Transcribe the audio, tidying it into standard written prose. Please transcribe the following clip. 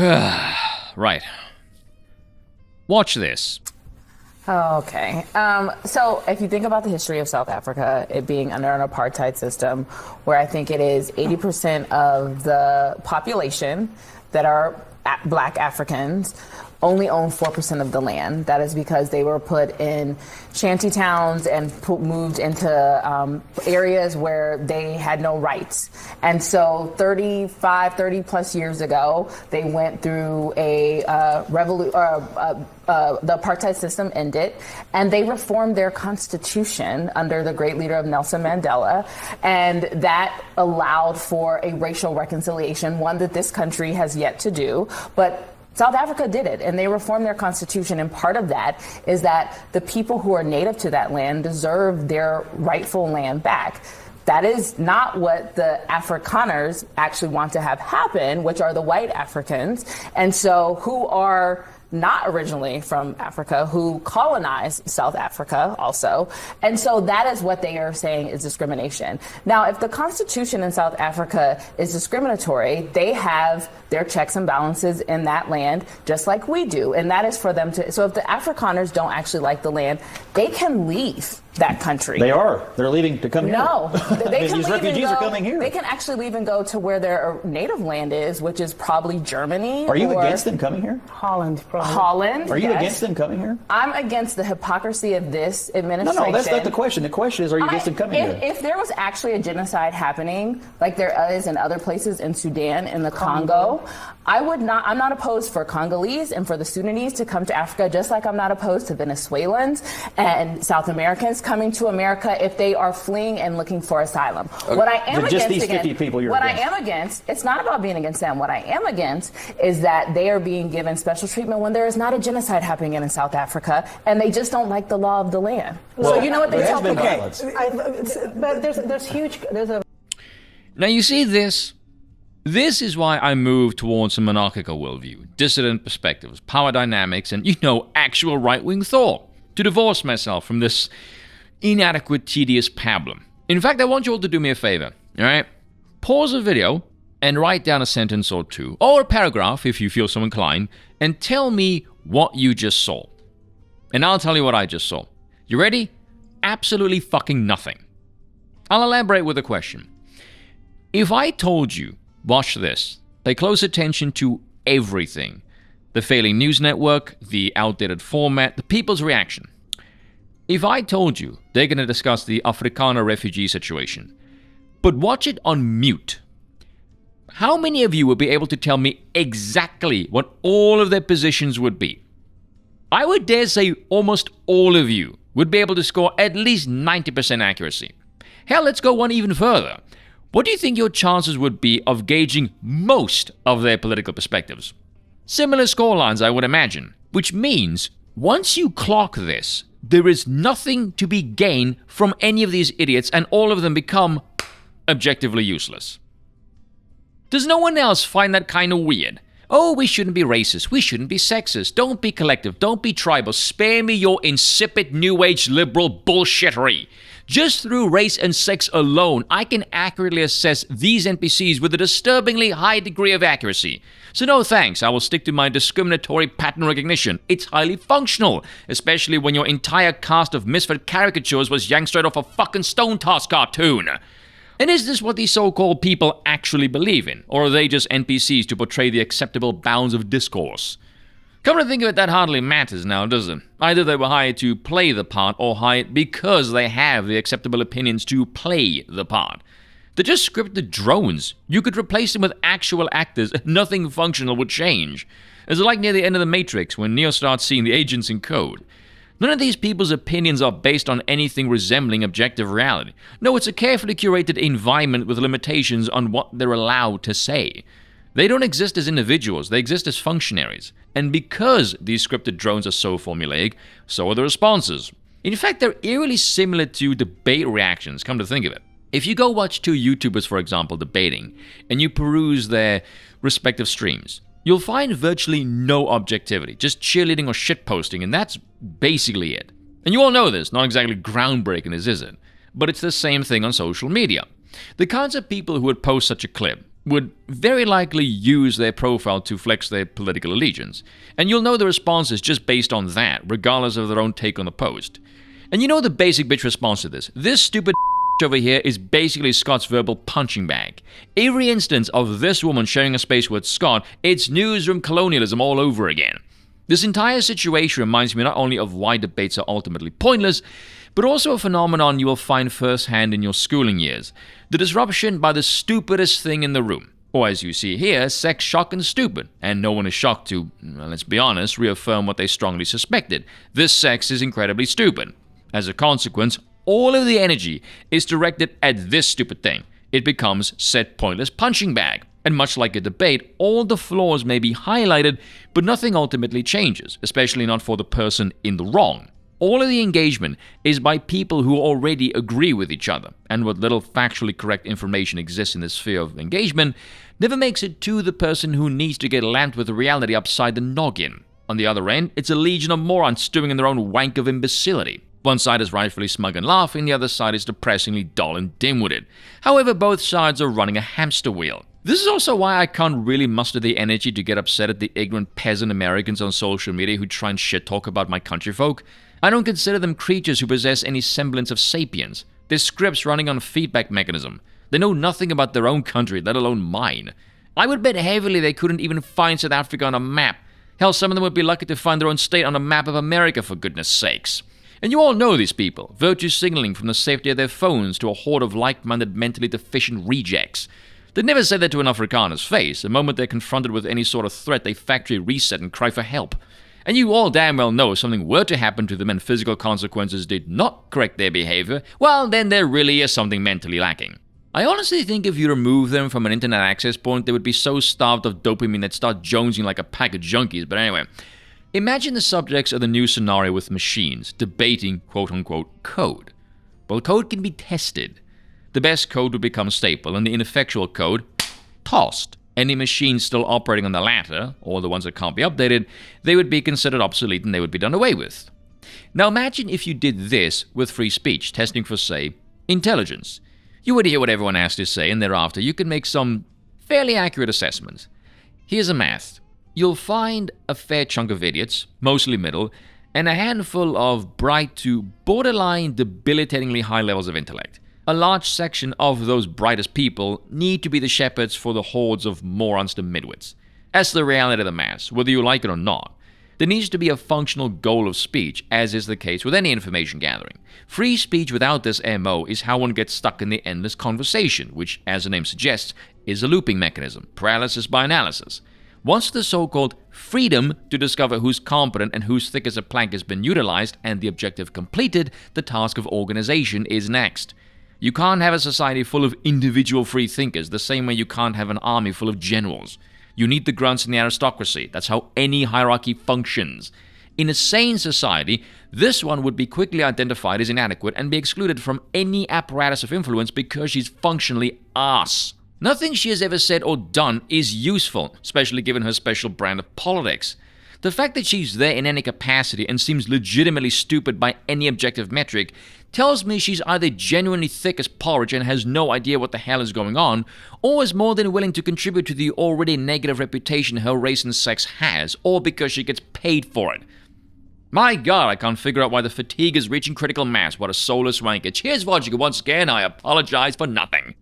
Right. Watch this. Okay. So if you think about the history of South Africa, it being under an apartheid system, where I think it is 80% of the population that are Black Africans only own 4% of the land. That is because they were put in shanty towns and moved into areas where they had no rights. And so 30 plus years ago, they went through a the apartheid system ended, and they reformed their constitution under the great leader of Nelson Mandela, and that allowed for a racial reconciliation, one that this country has yet to do, but South Africa did it, and they reformed their constitution, and part of that is that the people who are native to that land deserve their rightful land back. That is not what the Afrikaners actually want to have happen, which are the white Africans, and so who are not originally from Africa, who colonized South Africa also. And so that is what they are saying is discrimination. Now, if the Constitution in South Africa is discriminatory, they have their checks and balances in that land, just like we do. And that is for them to, so if the Afrikaners don't actually like the land, they can leave that country. They are. They're leaving to come here. No, they can these leave refugees and go, are coming here. They can actually leave and go to where their native land is, which is probably Germany. Are you against them coming here? Holland, probably. Holland. Are you yes. against them coming here? I'm against the hypocrisy of this administration. No, that's not the question. The question is, are you against them coming here? If there was actually a genocide happening, like there is in other places in Sudan, in the Congo, I'm not opposed for Congolese and for the Sudanese to come to Africa, just like I'm not opposed to Venezuelans and South Americans coming to America if they are fleeing and looking for asylum. Okay. What I am just against, these 50 people you're what against. I am against, it's not about being against them. What I am against is that they are being given special treatment when there is not a genocide happening in South Africa, and they just don't like the law of the land. Well, so you know what they tell people? But there's a. Now you see this? This is why I moved towards a monarchical worldview, dissident perspectives, power dynamics, and, actual right-wing thought, to divorce myself from this inadequate, tedious pablum. In fact, I want you all to do me a favor, all right? Pause the video and write down a sentence or two, or a paragraph if you feel so inclined, and tell me what you just saw. And I'll tell you what I just saw. You ready? Absolutely fucking nothing. I'll elaborate with a question. If I told you, watch this, pay close attention to everything, the failing news network, the outdated format, the people's reaction. If I told you they're going to discuss the Afrikaner refugee situation, but watch it on mute, how many of you would be able to tell me exactly what all of their positions would be? I would dare say almost all of you would be able to score at least 90% accuracy. Hell, let's go one even further. What do you think your chances would be of gauging most of their political perspectives? Similar scorelines, I would imagine, which means once you clock this, there is nothing to be gained from any of these idiots, and all of them become objectively useless. Does no one else find that kind of weird? Oh, we shouldn't be racist, we shouldn't be sexist, don't be collective, don't be tribal, spare me your insipid new age liberal bullshittery. Just through race and sex alone, I can accurately assess these NPCs with a disturbingly high degree of accuracy. So no thanks, I will stick to my discriminatory pattern recognition. It's highly functional, especially when your entire cast of misfit caricatures was yanked straight off a fucking Stone Toss cartoon. And is this what these so-called people actually believe in? Or are they just NPCs to portray the acceptable bounds of discourse? Come to think of it, that hardly matters now, does it? Either they were hired to play the part or hired because they have the acceptable opinions to play the part. They're just scripted drones. You could replace them with actual actors and nothing functional would change. It's like near the end of The Matrix when Neo starts seeing the agents in code. None of these people's opinions are based on anything resembling objective reality. No, it's a carefully curated environment with limitations on what they're allowed to say. They don't exist as individuals, they exist as functionaries. And because these scripted drones are so formulaic, so are the responses. In fact, they're eerily similar to debate reactions, come to think of it. If you go watch two YouTubers, for example, debating, and you peruse their respective streams, you'll find virtually no objectivity, just cheerleading or shitposting, and that's basically it. And you all know this, not exactly groundbreaking, is it? But it's the same thing on social media. The kinds of people who would post such a clip, would very likely use their profile to flex their political allegiance. And you'll know the responses just based on that, regardless of their own take on the post. And you know the basic bitch response to this? This stupid over here is basically Scott's verbal punching bag. Every instance of this woman sharing a space with Scott, it's newsroom colonialism all over again. This entire situation reminds me not only of why debates are ultimately pointless, but also a phenomenon you will find firsthand in your schooling years. The disruption by the stupidest thing in the room. Or as you see here, sex shock and stupid. And no one is shocked to, well, let's be honest, reaffirm what they strongly suspected. This sex is incredibly stupid. As a consequence, all of the energy is directed at this stupid thing. It becomes said pointless punching bag. And much like a debate, all the flaws may be highlighted, but nothing ultimately changes, especially not for the person in the wrong. All of the engagement is by people who already agree with each other, and what little factually correct information exists in this sphere of engagement never makes it to the person who needs to get lamped with reality upside the noggin. On the other end, it's a legion of morons stewing in their own wank of imbecility. One side is rightfully smug and laughing, the other side is depressingly dull and dim-witted. However, both sides are running a hamster wheel. This is also why I can't really muster the energy to get upset at the ignorant peasant Americans on social media who try and shit-talk about my countryfolk. I don't consider them creatures who possess any semblance of sapience. They're scripts running on a feedback mechanism. They know nothing about their own country, let alone mine. I would bet heavily they couldn't even find South Africa on a map. Hell, some of them would be lucky to find their own state on a map of America, for goodness sakes. And you all know these people, virtue signaling from the safety of their phones to a horde of like-minded mentally deficient rejects. They'd never say that to an Afrikaner's face. The moment they're confronted with any sort of threat, they factory reset and cry for help. And you all damn well know if something were to happen to them and physical consequences did not correct their behavior, well, then there really is something mentally lacking. I honestly think if you remove them from an internet access point, they would be so starved of dopamine they'd start jonesing like a pack of junkies. But anyway, imagine the subjects of the new scenario with machines debating quote-unquote code. Well, code can be tested. The best code would become staple, and the ineffectual code, tossed. Any machines still operating on the latter, or the ones that can't be updated, they would be considered obsolete and they would be done away with. Now imagine if you did this with free speech, testing for, say, intelligence. You would hear what everyone has to say, and thereafter you could make some fairly accurate assessments. Here's a math. You'll find a fair chunk of idiots, mostly middle, and a handful of bright to borderline debilitatingly high levels of intellect. A large section of those brightest people need to be the shepherds for the hordes of morons to midwits. That's the reality of the mass, whether you like it or not. There needs to be a functional goal of speech, as is the case with any information gathering. Free speech without this MO is how one gets stuck in the endless conversation, which, as the name suggests, is a looping mechanism, paralysis by analysis. Once the so-called freedom to discover who's competent and whose thick as a plank has been utilized and the objective completed, the task of organization is next. You can't have a society full of individual free thinkers the same way you can't have an army full of generals. You need the grunts and the aristocracy. That's how any hierarchy functions. In a sane society, this one would be quickly identified as inadequate and be excluded from any apparatus of influence because she's functionally arse. Nothing she has ever said or done is useful, especially given her special brand of politics. The fact that she's there in any capacity and seems legitimately stupid by any objective metric tells me she's either genuinely thick as porridge and has no idea what the hell is going on, or is more than willing to contribute to the already negative reputation her race and sex has, or because she gets paid for it. My god, I can't figure out why the fatigue is reaching critical mass. What a soulless wanker. Cheers, Vodka. Once again, I apologize for nothing.